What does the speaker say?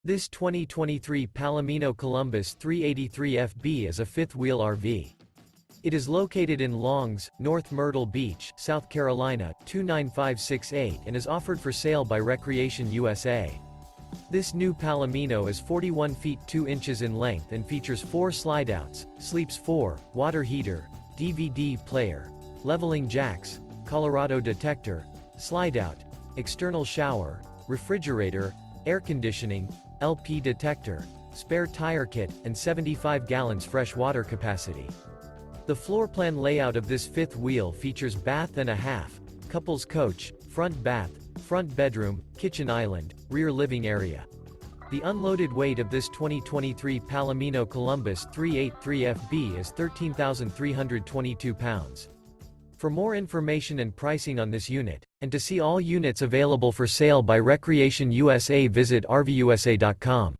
This 2023 Palomino Columbus 383FB is a fifth-wheel RV. It is located in Longs, North Myrtle Beach, South Carolina, 29568 and is offered for sale by Recreation USA. This new Palomino is 41 feet 2 inches in length and features 4 slideouts, sleeps 4, water heater, DVD player, leveling jacks, Colorado Detector, slideout, external shower, refrigerator, air conditioning, LP detector, spare tire kit, and 75 gallons fresh water capacity. The floor plan layout of this fifth wheel features bath and a half, couples coach, front bath, front bedroom, kitchen island, rear living area. The unloaded weight of this 2023 Palomino Columbus 383FB is 13,322 pounds. For more information and pricing on this unit, and to see all units available for sale by Recreation USA, visit RVUSA.com.